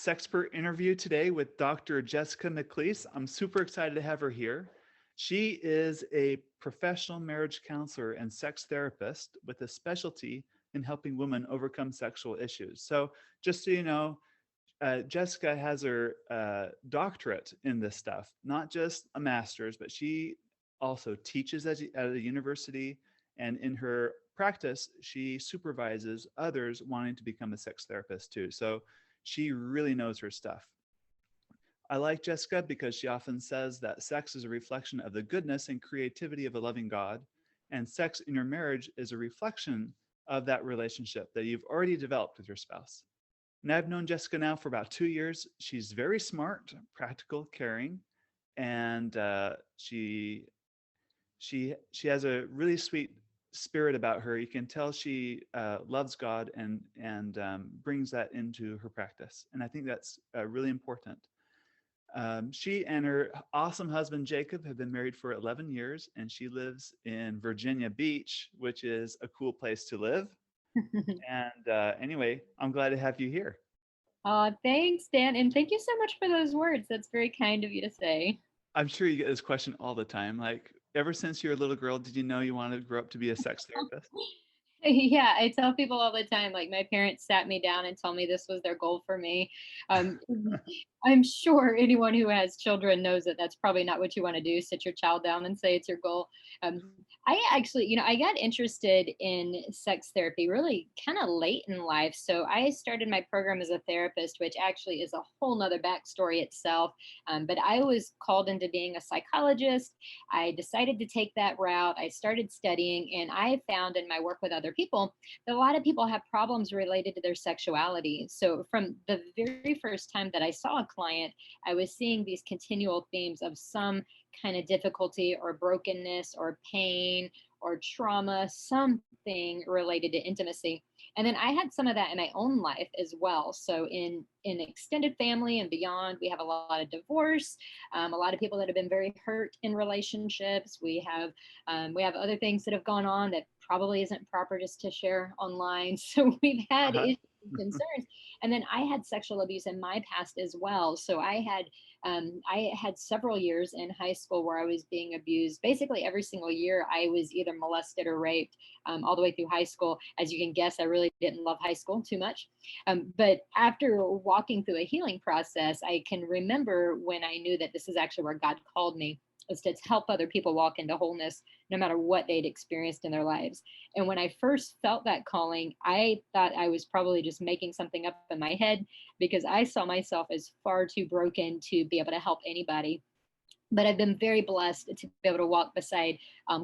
Sexpert interview today with Dr. Jessica McCleese. I'm super excited to have her here. She is a professional marriage counselor and sex therapist with a specialty in helping women overcome sexual issues. So, just so you know, Jessica has her doctorate in this stuff, not just a master's, but she also teaches at a university. And in her practice, she supervises others wanting to become a sex therapist too. So she really knows her stuff. I like Jessica because she often says that sex is a reflection of the goodness and creativity of a loving God, and sex in your marriage is a reflection of that relationship that you've already developed with your spouse. And I've known Jessica now for about 2 years. She's very smart, practical, caring, and she has a really sweet spirit about her. You can tell she loves God and brings that into her practice. And I think that's really important. She and her awesome husband Jacob have been married for 11 years, and she lives in Virginia Beach, which is a cool place to live. And anyway, I'm glad to have you here. Thanks, Dan. And thank you so much for those words. That's very kind of you to say. I'm sure you get this question all the time. Like, ever since you were a little girl, did you know you wanted to grow up to be a sex therapist? Yeah, I tell people all the time, like my parents sat me down and told me this was their goal for me. Um, I'm sure anyone who has children knows that that's probably not what you want to do. Sit your child down and say it's your goal. I actually, I got interested in sex therapy really kind of late in life. So I started my program as a therapist, which actually is a whole nother backstory itself. But I was called into being a psychologist. I decided to take that route. I started studying, and I found in my work with other people that a lot of people have problems related to their sexuality. So from the very first time that I saw a client, I was seeing these continual themes of some kind of difficulty or brokenness or pain or trauma, something related to intimacy. And then I had some of that in my own life as well. So in extended family and beyond, we have a lot of divorce, a lot of people that have been very hurt in relationships. We have other things that have gone on that probably isn't proper just to share online. So we've had Uh-huh. issues and concerns. And then I had sexual abuse in my past as well. So I had several years in high school where I was being abused. Basically, every single year, I was either molested or raped, all the way through high school. As you can guess, I really didn't love high school too much. But after walking through a healing process, I can remember when I knew that this is actually where God called me, is to help other people walk into wholeness no matter what they'd experienced in their lives. And when I first felt that calling, I thought I was probably just making something up in my head, because I saw myself as far too broken to be able to help anybody. But I've been very blessed to be able to walk beside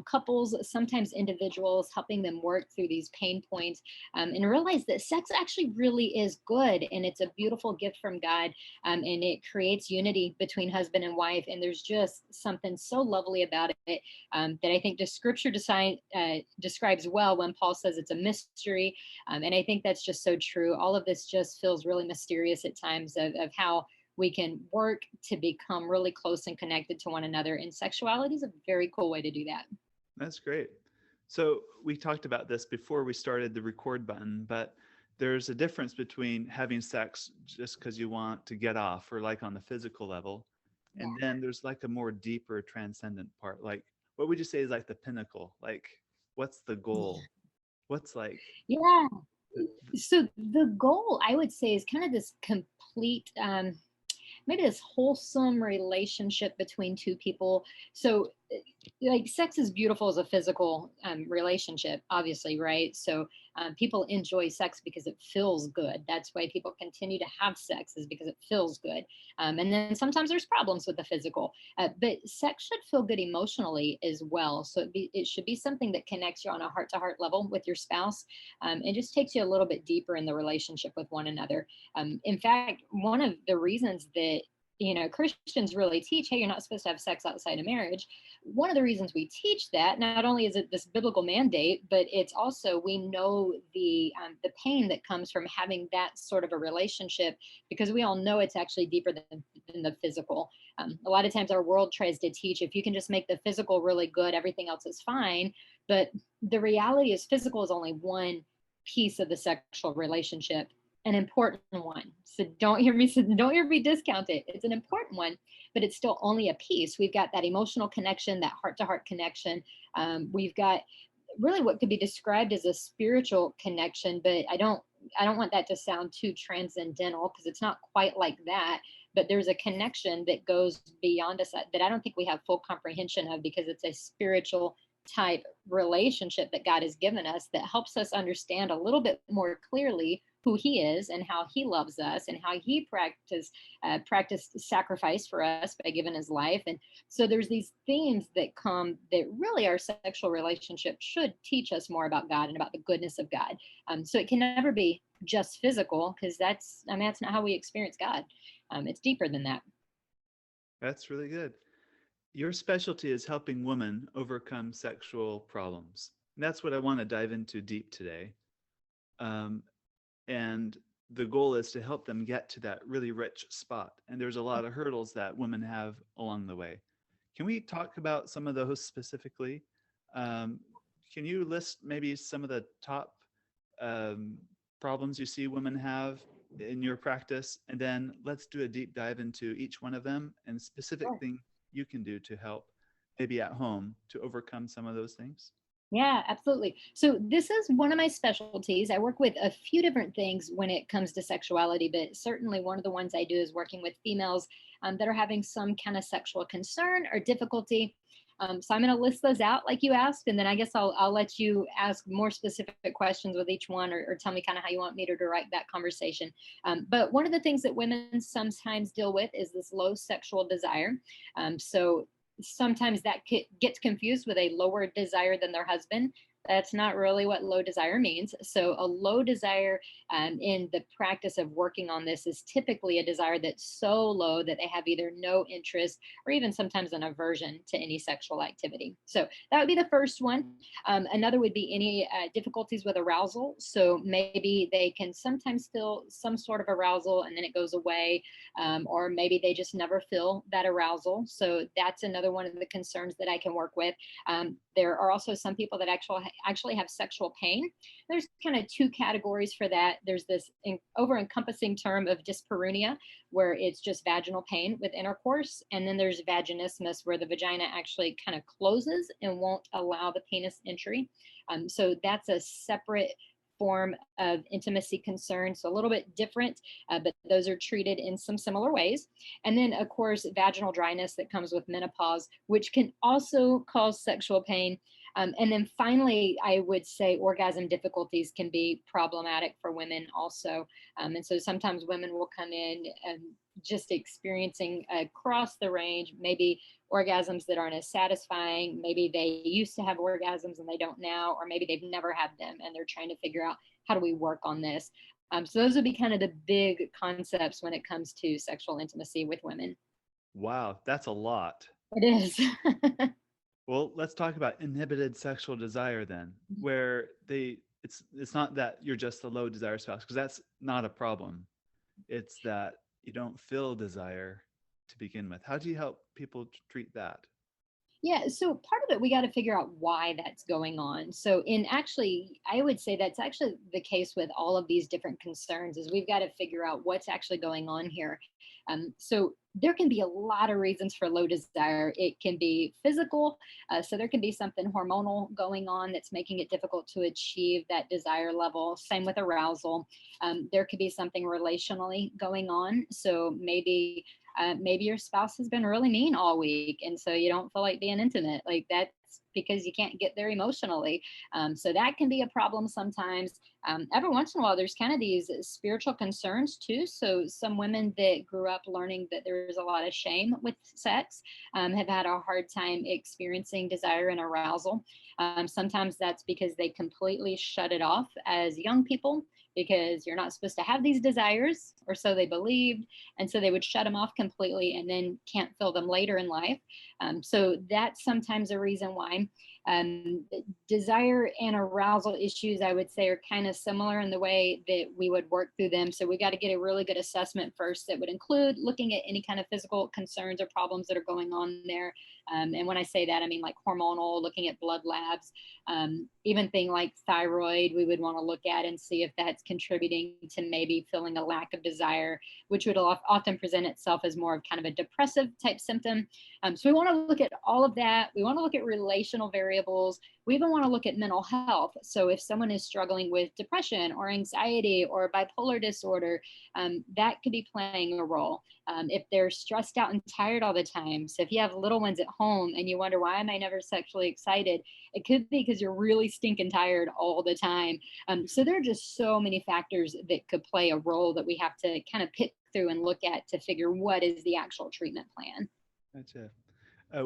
couples, sometimes individuals, helping them work through these pain points, and realize that sex actually really is good, and it's a beautiful gift from God, and it creates unity between husband and wife. And there's just something so lovely about it, that I think the scripture describes well when Paul says it's a mystery. And I think that's just so true. All of this just feels really mysterious at times of how we can work to become really close and connected to one another. And sexuality is a very cool way to do that. That's great. So we talked about this before we started the record button, but there's a difference between having sex just because you want to get off or like on the physical level. And Yeah. then there's like a more deeper transcendent part. Like, what would you say is like the pinnacle? Like, what's the goal? What's like, Yeah. the, So the goal, I would say, is kind of this complete, maybe this wholesome relationship between two people. So like sex is beautiful as a physical relationship, obviously, right? So people enjoy sex because it feels good. That's why people continue to have sex, is because it feels good. And then sometimes there's problems with the physical, but sex should feel good emotionally as well. So it should be something that connects you on a heart to heart level with your spouse, and just takes you a little bit deeper in the relationship with one another. In fact, one of the reasons that Christians really teach, hey, you're not supposed to have sex outside of marriage. One of the reasons we teach that, not only is it this biblical mandate, but it's also, we know the pain that comes from having that sort of a relationship, because we all know it's actually deeper than the physical. A lot of times our world tries to teach, if you can just make the physical really good, everything else is fine. But the reality is, physical is only one piece of the sexual relationship. an important one. So don't hear me discount it. It's an important one, but it's still only a piece. We've got that emotional connection, that heart to heart connection. We've got really what could be described as a spiritual connection, but I don't want that to sound too transcendental because it's not quite like that. But there's a connection that goes beyond us that I don't think we have full comprehension of, because it's a spiritual type relationship that God has given us that helps us understand a little bit more clearly who He is and how He loves us and how He practiced sacrifice for us by giving His life. And so there's these themes that come that really our sexual relationship should teach us more about God and about the goodness of God. So it can never be just physical, because that's not how we experience God. It's deeper than that. That's really good. Your specialty is helping women overcome sexual problems. And that's what I want to dive into deep today. Um, and the goal is to help them get to that really rich spot. And there's a lot of hurdles that women have along the way. Can we talk about some of those specifically? Um, can you list maybe some of the top um, problems you see women have in your practice? And then let's do a deep dive into each one of them and specific Sure. thing you can do to help maybe at home to overcome some of those things. Yeah, absolutely. So this is one of my specialties. I work with a few different things when it comes to sexuality, but certainly one of the ones I do is working with females that are having some kind of sexual concern or difficulty. So I'm going to list those out like you asked, and then I guess I'll let you ask more specific questions with each one, or tell me kind of how you want me to direct that conversation. But one of the things that women sometimes deal with is this low sexual desire. So sometimes that gets confused with a lower desire than their husband. That's not really what low desire means. So, a low desire in the practice of working on this is typically a desire that's so low that they have either no interest or even sometimes an aversion to any sexual activity. So, that would be the first one. Another would be any difficulties with arousal. So, maybe they can sometimes feel some sort of arousal and then it goes away, or maybe they just never feel that arousal. So, that's another one of the concerns that I can work with. There are also some people that actually have sexual pain. There's kind of two categories for that. There's this over encompassing term of dyspareunia, where it's just vaginal pain with intercourse. And then there's vaginismus, where the vagina actually kind of closes and won't allow the penis entry. So that's a separate form of intimacy concern. So a little bit different, but those are treated in some similar ways. And then, of course, vaginal dryness that comes with menopause, which can also cause sexual pain. And then finally, I would say orgasm difficulties can be problematic for women also. And so sometimes women will come in and just experiencing across the range, maybe orgasms that aren't as satisfying. Maybe they used to have orgasms and they don't now, or maybe they've never had them and they're trying to figure out how do we work on this. So those would be kind of the big concepts when it comes to sexual intimacy with women. Wow, that's a lot. It is. Well, let's talk about inhibited sexual desire then, where it's not that you're just a low desire spouse, because that's not a problem. It's that you don't feel desire to begin with. How do you help people treat that? Yeah, so part of it, we got to figure out why that's going on. So, in actually, I would say that's actually the case with all of these different concerns, is we've got to figure out what's actually going on here. So, there can be a lot of reasons for low desire. It can be physical. So, there can be something hormonal going on that's making it difficult to achieve that desire level. Same with arousal. There could be something relationally going on. So, maybe your spouse has been really mean all week, and so you don't feel like being intimate. Like, that's because you can't get there emotionally. So that can be a problem sometimes. Every once in a while, there's kind of these spiritual concerns too. So some women that grew up learning that there is a lot of shame with sex have had a hard time experiencing desire and arousal. Sometimes that's because they completely shut it off as young people, because you're not supposed to have these desires, or so they believed. And so they would shut them off completely and then can't feel them later in life. So that's sometimes a reason why. Um, Desire and arousal issues, I would say, are kind of similar in the way that we would work through them. So we got to get a really good assessment first that would include looking at any kind of physical concerns or problems that are going on there. And when I say that, I mean like hormonal, looking at blood labs, even thing like thyroid, we would want to look at and see if that's contributing to maybe feeling a lack of desire, which would often present itself as more of kind of a depressive type symptom. So we want to look at all of that. We want to look at relational variables. We even want to look at mental health. So if someone is struggling with depression or anxiety or bipolar disorder, that could be playing a role. If they're stressed out and tired all the time. So if you have little ones at home and you wonder, why am I never sexually excited? It could be because you're really stinking tired all the time. So there are just so many factors that could play a role that we have to kind of pick through and look at to figure what is the actual treatment plan. Gotcha.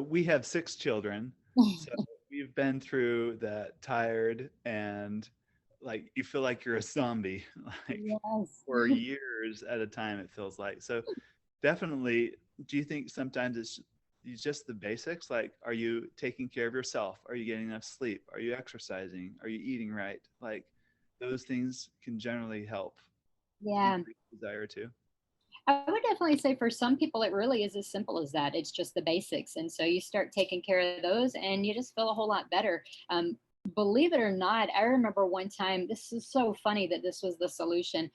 We have 6 children, so we've been through that tired and like you feel like you're a zombie, like Yes. for years at a time, it feels like. So definitely, do you think sometimes it's just the basics? Like, are you taking care of yourself? Are you getting enough sleep? Are you exercising? Are you eating right? Like, those things can generally help Yeah. increase desire too. I would definitely say for some people, it really is as simple as that. It's just the basics. And so you start taking care of those and you just feel a whole lot better. Believe it or not, I remember one time, this is so funny that this was the solution,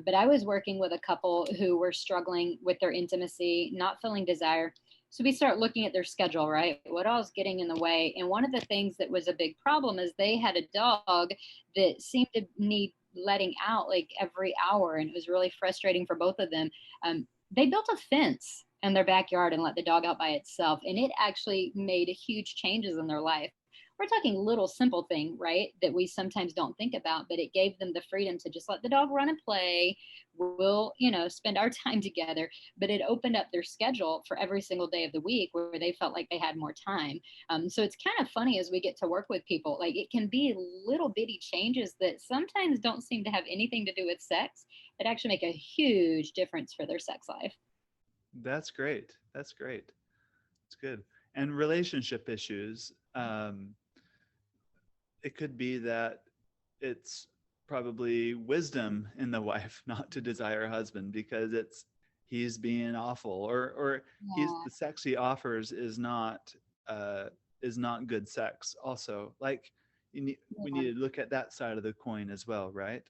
but I was working with a couple who were struggling with their intimacy, not feeling desire. So we start looking at their schedule, right? What else getting in the way? And one of the things that was a big problem is they had a dog that seemed to need letting out like every hour. And it was really frustrating for both of them. They built a fence in their backyard and let the dog out by itself. And it actually made huge changes in their life. We're talking little simple thing, right? That we sometimes don't think about, but it gave them the freedom to just let the dog run and play. We'll, spend our time together, but it opened up their schedule for every single day of the week where they felt like they had more time. So it's kind of funny as we get to work with people, like it can be little bitty changes that sometimes don't seem to have anything to do with sex that actually make a huge difference for their sex life. That's great. That's great. It's good. And relationship issues. It could be that it's probably wisdom in the wife not to desire a husband because he's being awful, or Yeah. the sex he offers is not good sex also. Like we Yeah. need to look at that side of the coin as well, right?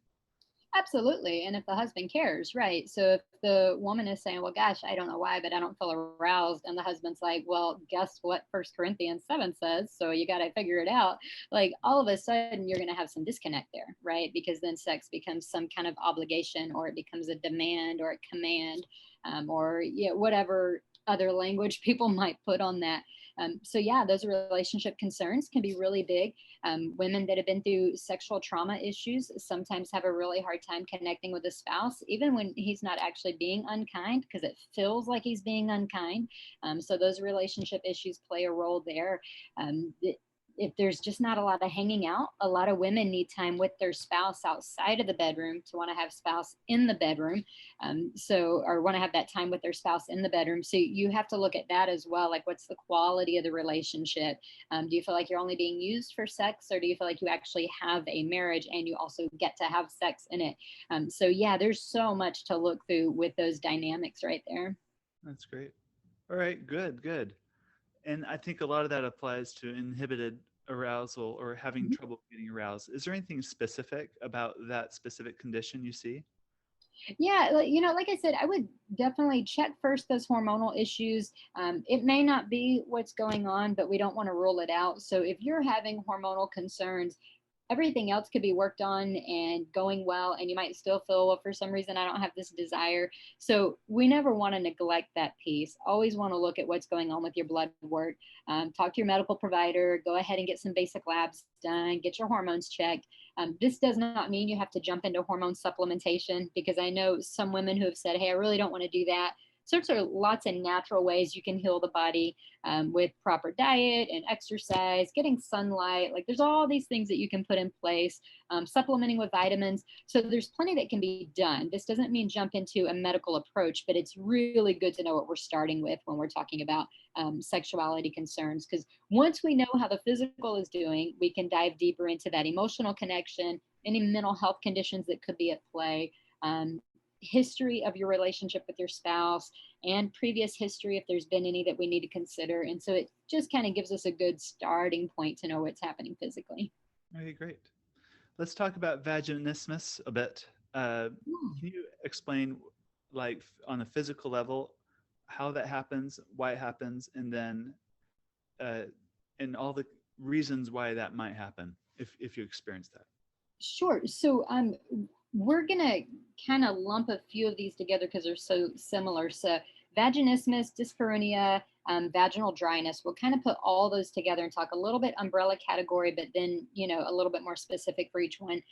Absolutely. And if the husband cares, right? So if the woman is saying, well, gosh, I don't know why, but I don't feel aroused. And the husband's like, well, guess what First Corinthians 7 says? So you got to figure it out. Like all of a sudden, you're going to have some disconnect there, right? Because then sex becomes some kind of obligation or it becomes a demand or a command, or whatever other language people might put on that. So yeah, those relationship concerns can be really big. Women that have been through sexual trauma issues sometimes have a really hard time connecting with a spouse, even when he's not actually being unkind, because it feels like he's being unkind. So those relationship issues play a role there. If there's just not a lot of hanging out, a lot of women need time with their spouse outside of the bedroom to want to have spouse in the bedroom. Or want to have that time with their spouse in the bedroom. So you have to look at that as well. Like, what's the quality of the relationship? Do you feel like you're only being used for sex, or do you feel like you actually have a marriage and you also get to have sex in it? So yeah, there's so much to look through with those dynamics right there. That's great. All right, good, good. And I think a lot of that applies to inhibited arousal or having Mhm. trouble getting aroused. Is there anything specific about that specific condition you see? Yeah, like I said, I would definitely check first those hormonal issues. It may not be what's going on, but we don't want to rule it out. So if you're having hormonal concerns, everything else could be worked on and going well, and you might still feel, well, for some reason I don't have this desire. So we never want to neglect that piece. Always want to look at what's going on with your blood work. Talk to your medical provider. Go ahead and get some basic labs done. Get your hormones checked. This does not mean you have to jump into hormone supplementation, because I know some women who have said, hey, I really don't want to do that, So there's lots of natural ways you can heal the body with proper diet and exercise, getting sunlight. Like there's all these things that you can put in place, supplementing with vitamins. So there's plenty that can be done. This doesn't mean jump into a medical approach, but it's really good to know what we're starting with when we're talking about sexuality concerns. Because once we know how the physical is doing, we can dive deeper into that emotional connection, any mental health conditions that could be at play. History of your relationship with your spouse and previous history if there's been any that we need to consider. And so it just kind of gives us a good starting point to know what's happening physically. Okay, great. Let's talk about vaginismus a bit. Can you explain, like on a physical level, how that happens, why it happens, and then and all the reasons why that might happen if you experience that? Sure. So we're going to kind of lump a few of these together because they're so similar. So vaginismus, dyspareunia, vaginal dryness, we'll kind of put all those together and talk a little bit umbrella category, but then, a little bit more specific for each one.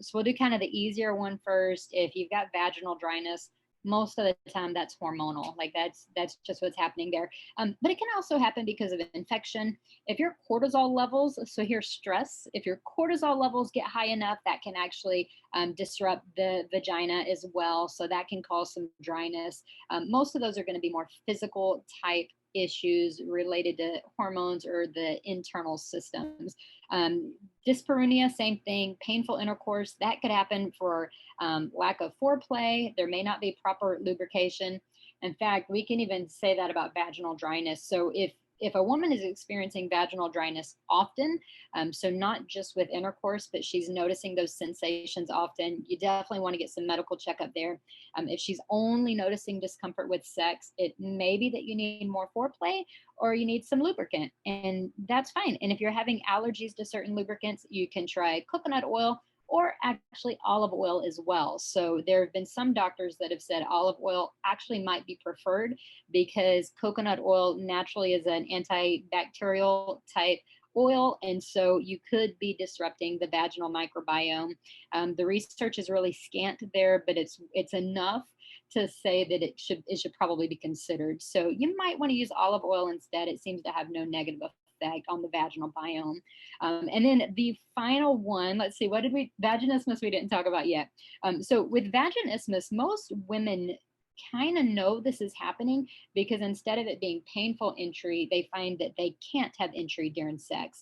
So we'll do kind of the easier one first. If you've got vaginal dryness, most of the time that's hormonal. Like that's just what's happening there. But it can also happen because of infection. If your cortisol levels, so here's stress, if your cortisol levels get high enough, that can actually disrupt the vagina as well. So that can cause some dryness. Most of those are going to be more physical type issues related to hormones or the internal systems. Dyspareunia, same thing, painful intercourse, that could happen for lack of foreplay. There may not be proper lubrication. In fact, we can even say that about vaginal dryness. So if a woman is experiencing vaginal dryness often, so not just with intercourse, but she's noticing those sensations often, you definitely want to get some medical checkup there. If she's only noticing discomfort with sex, it may be that you need more foreplay or you need some lubricant, and that's fine. And if you're having allergies to certain lubricants, you can try coconut oil or actually olive oil as well. So there have been some doctors that have said olive oil actually might be preferred because coconut oil naturally is an antibacterial type oil, and so you could be disrupting the vaginal microbiome. The research is really scant there, but it's enough to say that it should probably be considered. So you might want to use olive oil instead. It seems to have no negative effect on the vaginal biome. And then the final one, let's see, vaginismus we didn't talk about yet. So with vaginismus, most women kind of know this is happening because instead of it being painful entry, they find that they can't have entry during sex.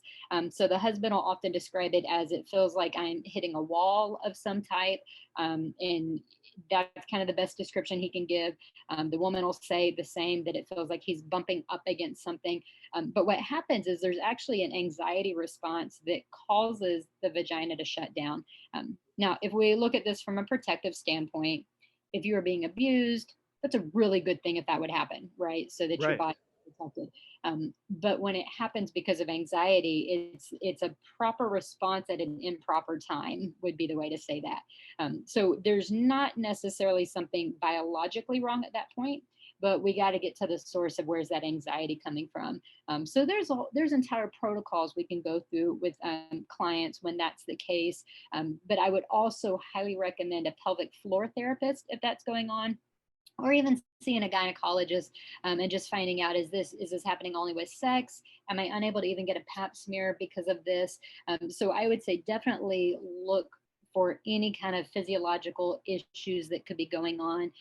So the husband will often describe it as it feels like I'm hitting a wall of some type. And that's kind of the best description he can give. The woman will say the same, that it feels like he's bumping up against something. But what happens is there's actually an anxiety response that causes the vagina to shut down. Now, if we look at this from a protective standpoint, if you are being abused, that's a really good thing if that would happen, right? So that your body is protected. But when it happens because of anxiety, it's a proper response at an improper time would be the way to say that. So there's not necessarily something biologically wrong at that point, but we got to get to the source of where's that anxiety coming from. So there's entire protocols we can go through with clients when that's the case. But I would also highly recommend a pelvic floor therapist if that's going on, or even seeing a gynecologist and just finding out, is this happening only with sex? Am I unable to even get a pap smear because of this? So I would say definitely look for any kind of physiological issues that could be going on.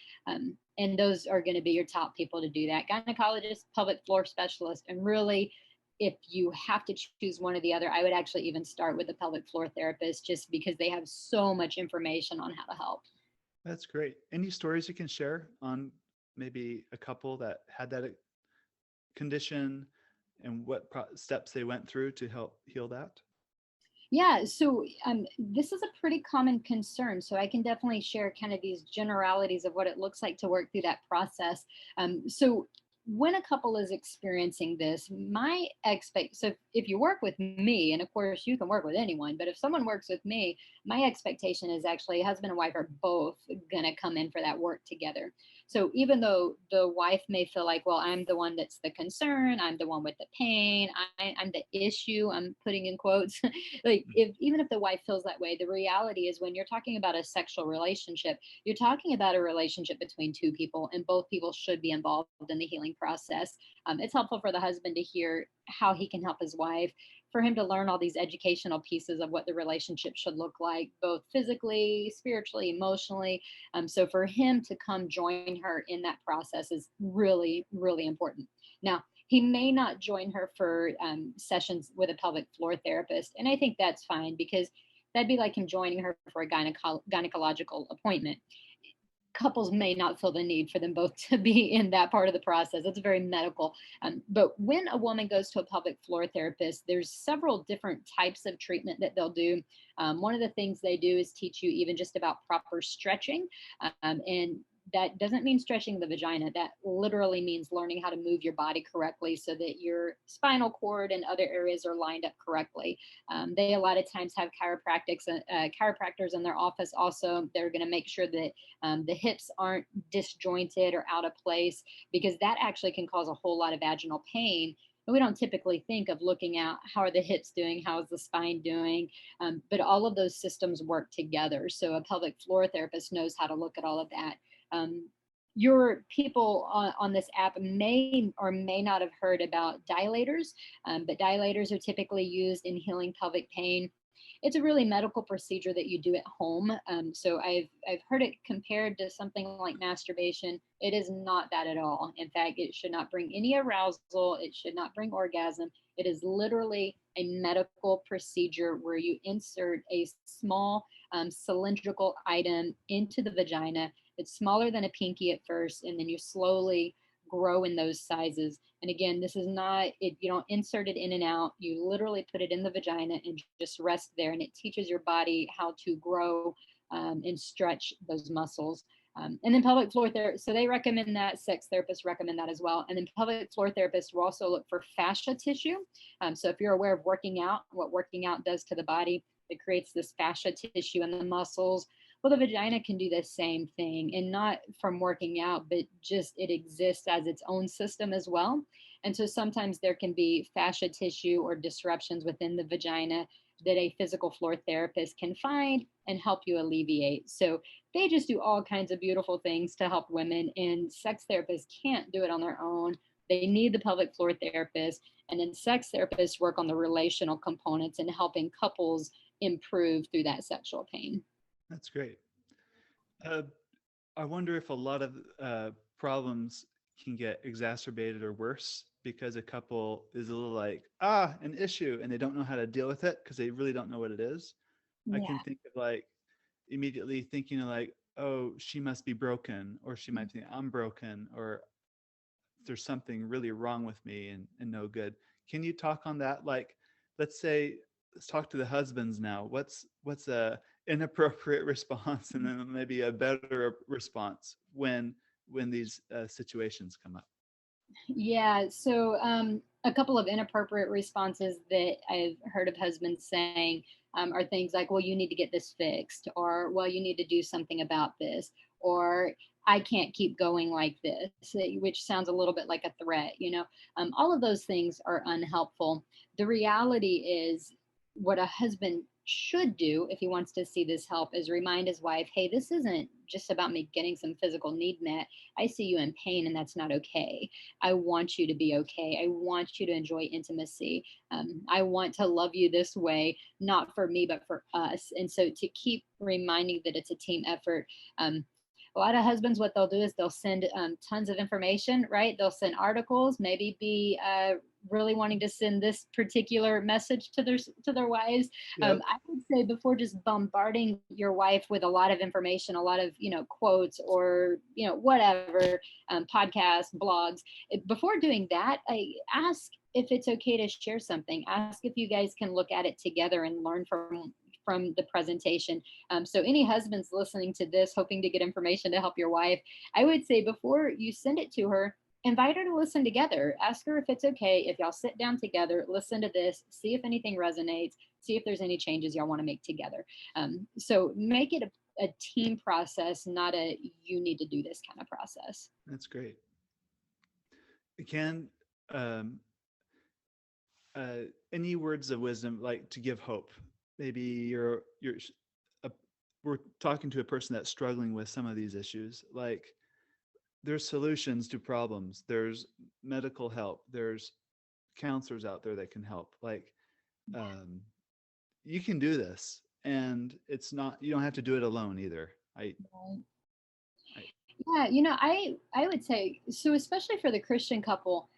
And those are going to be your top people to do that: gynecologist, pelvic floor specialist. And really, if you have to choose one or the other, I would actually even start with a pelvic floor therapist, just because they have so much information on how to help. That's great. Any stories you can share on maybe a couple that had that condition and what steps they went through to help heal that? Yeah, so this is a pretty common concern. So I can definitely share kind of these generalities of what it looks like to work through that process. So when a couple is experiencing this, so if you work with me, and of course you can work with anyone, but if someone works with me, my expectation is actually husband and wife are both going to come in for that work together. So even though the wife may feel like, well, I'm the one that's the concern, I'm the one with the pain, I'm the issue, I'm putting in quotes, like if even if the wife feels that way, the reality is when you're talking about a sexual relationship, you're talking about a relationship between two people, and both people should be involved in the healing process. It's helpful for the husband to hear how he can help his wife, for him to learn all these educational pieces of what the relationship should look like, both physically, spiritually, emotionally. So for him to come join her in that process is really, really important. Now, he may not join her for sessions with a pelvic floor therapist. And I think that's fine, because that'd be like him joining her for a gynecological appointment. Couples may not feel the need for them both to be in that part of the process. It's very medical. But when a woman goes to a pelvic floor therapist, there's several different types of treatment that they'll do. One of the things they do is teach you even just about proper stretching. And that doesn't mean stretching the vagina. That literally means learning how to move your body correctly so that your spinal cord and other areas are lined up correctly. They a lot of times have chiropractors in their office also. They're going to make sure that the hips aren't disjointed or out of place, because that actually can cause a whole lot of vaginal pain. And we don't typically think of looking at how are the hips doing, how is the spine doing, but all of those systems work together. So a pelvic floor therapist knows how to look at all of that. Your people on this app may or may not have heard about dilators, but dilators are typically used in healing pelvic pain. It's a really medical procedure that you do at home. So I've heard it compared to something like masturbation. It is not that at all. In fact, it should not bring any arousal. It should not bring orgasm. It is literally a medical procedure where you insert a small cylindrical item into the vagina. It's smaller than a pinky at first, and then you slowly grow in those sizes. And again, this is not it, you don't insert it in and out. You literally put it in the vagina and just rest there, and it teaches your body how to grow and stretch those muscles. And then pelvic floor therapy, so they recommend that. Sex therapists recommend that as well. And then pelvic floor therapists will also look for fascia tissue. So if you're aware of working out, what working out does to the body, it creates this fascia tissue in the muscles. Well, the vagina can do the same thing, and not from working out, but just it exists as its own system as well. And so sometimes there can be fascia tissue or disruptions within the vagina that a physical floor therapist can find and help you alleviate. So they just do all kinds of beautiful things to help women, and sex therapists can't do it on their own. They need the pelvic floor therapist, and then sex therapists work on the relational components and helping couples improve through that sexual pain. That's great. I wonder if a lot of problems can get exacerbated or worse because a couple is a little like, an issue, and they don't know how to deal with it because they really don't know what it is. I can Yeah. think of like immediately thinking of like, oh, she must be broken, or she might think I'm broken, or there's something really wrong with me and no good. Can you talk on that? Like, let's say, let's talk to the husbands now. What's a inappropriate response, and then maybe a better response when these situations come up? Yeah. So a couple of inappropriate responses that I've heard of husbands saying are things like, well, you need to get this fixed, or, well, you need to do something about this, or, I can't keep going like this, which sounds a little bit like a threat, you know. All of those things are unhelpful. The reality is, what a husband should do if he wants to see this help is remind his wife, hey, this isn't just about me getting some physical need met. I see you in pain, and that's not okay. I want you to be okay. I want you to enjoy intimacy. I want to love you this way, not for me, but for us. And so to keep reminding that it's a team effort. A lot of husbands, what they'll do is they'll send tons of information, right? They'll send articles, maybe be really wanting to send this particular message to their wives. Yep. I would say before just bombarding your wife with a lot of information, a lot of quotes or whatever, podcasts, blogs. Before doing that, I ask if it's okay to share something. Ask if you guys can look at it together and learn from the presentation. So any husbands listening to this, hoping to get information to help your wife, I would say before you send it to her, invite her to listen together. Ask her if it's okay if y'all sit down together, listen to this, see if anything resonates, see if there's any changes y'all want to make together. So make it a team process, not a you need to do this kind of process. That's great. Can um, any words of wisdom, like to give hope? Maybe a, we're talking to a person that's struggling with some of these issues. Like, there's solutions to problems. There's medical help. There's counselors out there that can help. Like, um, you can do this, and it's not. You don't have to do it alone either. Right. I Yeah, I would say so, especially for the Christian couple,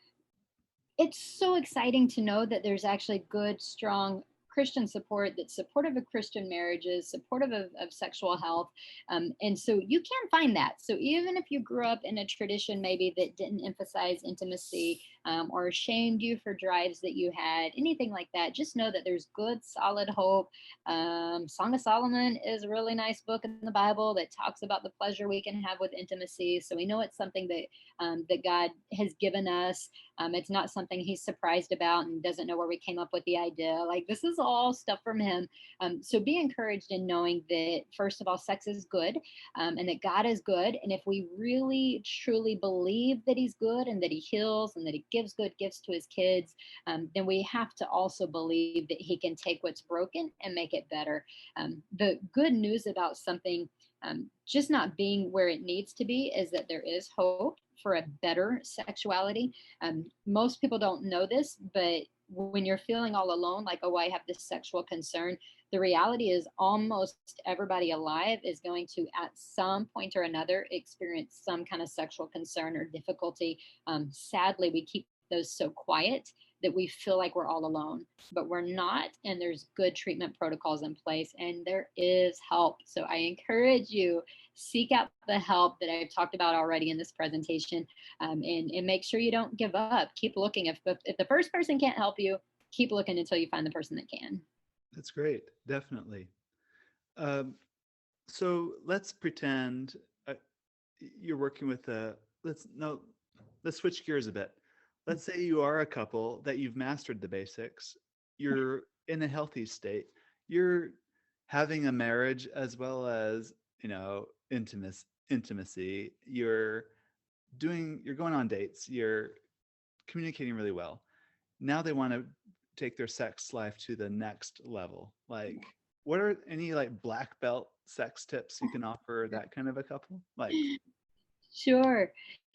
it's so exciting to know that there's actually good, strong Christian support that's supportive of Christian marriages, supportive of sexual health. And so you can find that. So even if you grew up in a tradition maybe that didn't emphasize intimacy, or shamed you for drives that you had, anything like that, just know that there's good, solid hope. Song of Solomon is a really nice book in the Bible that talks about the pleasure we can have with intimacy. So we know it's something that God has given us. It's not something he's surprised about and doesn't know where we came up with the idea. Like, this is all stuff from him. So be encouraged in knowing that, first of all, sex is good, and that God is good. And if we really, truly believe that he's good and that he heals and that he gives good gifts to his kids, then we have to also believe that he can take what's broken and make it better. The good news about something just not being where it needs to be is that there is hope for a better sexuality. Most people don't know this, but when you're feeling all alone, like, oh, I have this sexual concern, the reality is almost everybody alive is going to, at some point or another, experience some kind of sexual concern or difficulty. Sadly, we keep those so quiet that we feel like we're all alone, but we're not. And there's good treatment protocols in place, and there is help. So I encourage you, seek out the help that I've talked about already in this presentation, and make sure you don't give up. Keep looking. If the first person can't help you, keep looking until you find the person that can. That's great. Definitely. Um, so let's pretend you're working with a. Let's no. Let's switch gears a bit. Let's say you are a couple that you've mastered the basics. You're in a healthy state. You're having a marriage as well as, intimacy. You're going on dates. You're communicating really well. Now they want to take their sex life to the next level. Like, what are any like black belt sex tips you can offer that kind of a couple? Like, Sure.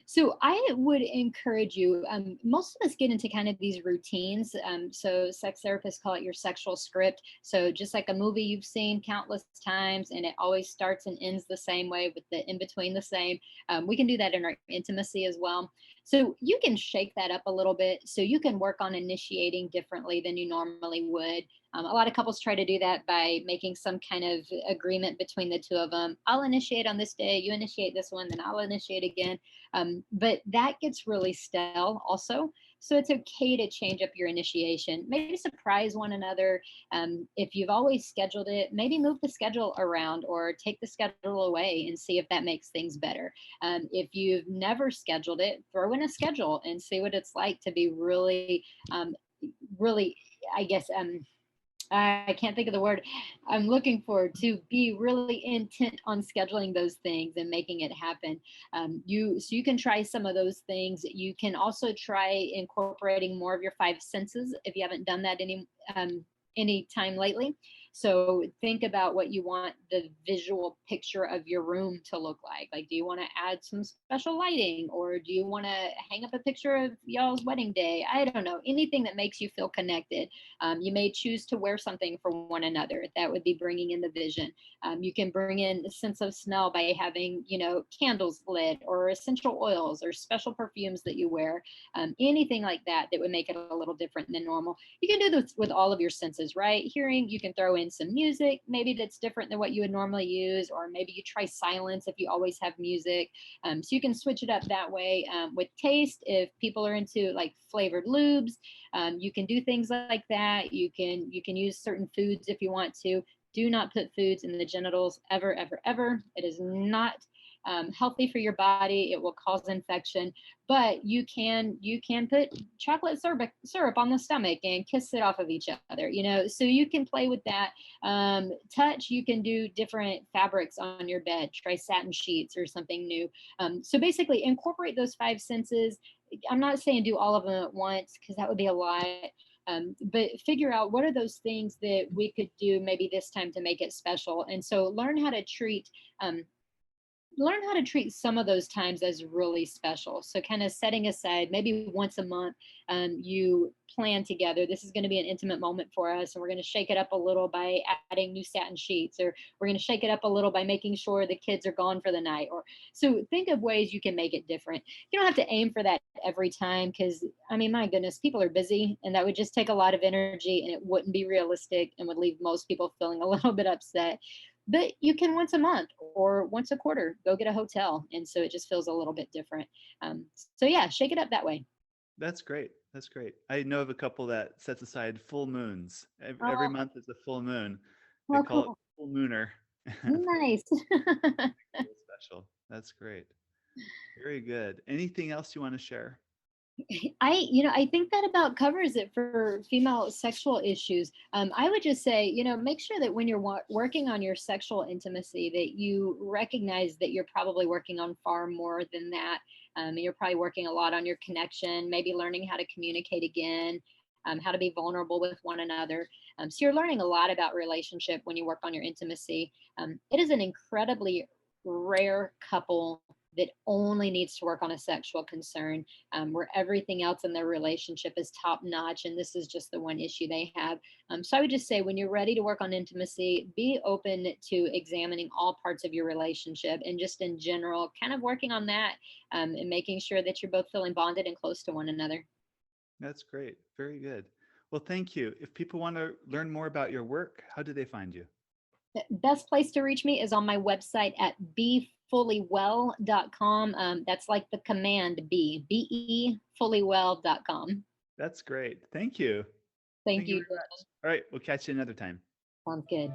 So I would encourage you. Most of us get into kind of these routines. So sex therapists call it your sexual script. So just like a movie you've seen countless times, and it always starts and ends the same way with the in between the same. We can do that in our intimacy as well. So you can shake that up a little bit. So you can work on initiating differently than you normally would. A lot of couples try to do that by making some kind of agreement between the two of them. I'll initiate on this day, you initiate this one, then I'll initiate again. But that gets really stale also. So it's okay to change up your initiation. Maybe surprise one another. If you've always scheduled it, maybe move the schedule around or take the schedule away and see if that makes things better. If you've never scheduled it, throw in a schedule and see what it's like to be really, really, I guess, I can't think of the word I'm looking for, to be really intent on scheduling those things and making it happen. So you can try some of those things. You can also try incorporating more of your five senses if you haven't done that any time lately. So think about what you want the visual picture of your room to look like. Like, do you want to add some special lighting, or do you want to hang up a picture of y'all's wedding day? I don't know, anything that makes you feel connected. You may choose to wear something for one another. That would be bringing in the vision. You can bring in a sense of smell by having, candles lit, or essential oils, or special perfumes that you wear. Anything like that that would make it a little different than normal. You can do this with all of your senses, right? Hearing, you can throw in some music, maybe that's different than what you would normally use, or maybe you try silence if you always have music. So you can switch it up that way. With taste, if people are into like flavored lubes, you can do things like that. You can use certain foods if you want to. Do not put foods in the genitals ever, ever, ever. It is not healthy for your body. It will cause infection, but you can put chocolate syrup on the stomach and kiss it off of each other. So you can play with that. Touch, you can do different fabrics on your bed. Try satin sheets or something new. So basically, incorporate those five senses. I'm not saying do all of them at once because that would be a lot. But figure out what are those things that we could do maybe this time to make it special. And so um, learn how to treat some of those times as really special. So kind of setting aside maybe once a month, you plan together, this is going to be an intimate moment for us, and we're going to shake it up a little by adding new satin sheets, or we're going to shake it up a little by making sure the kids are gone for the night. Or so think of ways you can make it different. You don't have to aim for that every time, because I mean, my goodness, people are busy, and that would just take a lot of energy, and it wouldn't be realistic and would leave most people feeling a little bit upset. But you can once a month or once a quarter go get a hotel, and so it just feels a little bit different. So yeah, shake it up that way. That's great. That's great. I know of a couple that sets aside full moons. Every Oh, month is a full moon. They oh, call it cool. full mooner. Nice. Real special. That's great. Very good. Anything else you want to share? I think that about covers it for female sexual issues. I would just say, make sure that when you're working on your sexual intimacy, that you recognize that you're probably working on far more than that. You're probably working a lot on your connection, maybe learning how to communicate again, how to be vulnerable with one another. So you're learning a lot about relationship when you work on your intimacy. It is an incredibly rare couple that only needs to work on a sexual concern, where everything else in their relationship is top notch, and this is just the one issue they have. So I would just say, when you're ready to work on intimacy, be open to examining all parts of your relationship, and just in general, kind of working on that, and making sure that you're both feeling bonded and close to one another. That's great. Very good. Well, thank you. If people want to learn more about your work, how do they find you? The best place to reach me is on my website at befullywell.com. That's like the command fullywell.com. That's great. Thank you. Thank Thank you you. very much. All right. We'll catch you another time. Sounds good.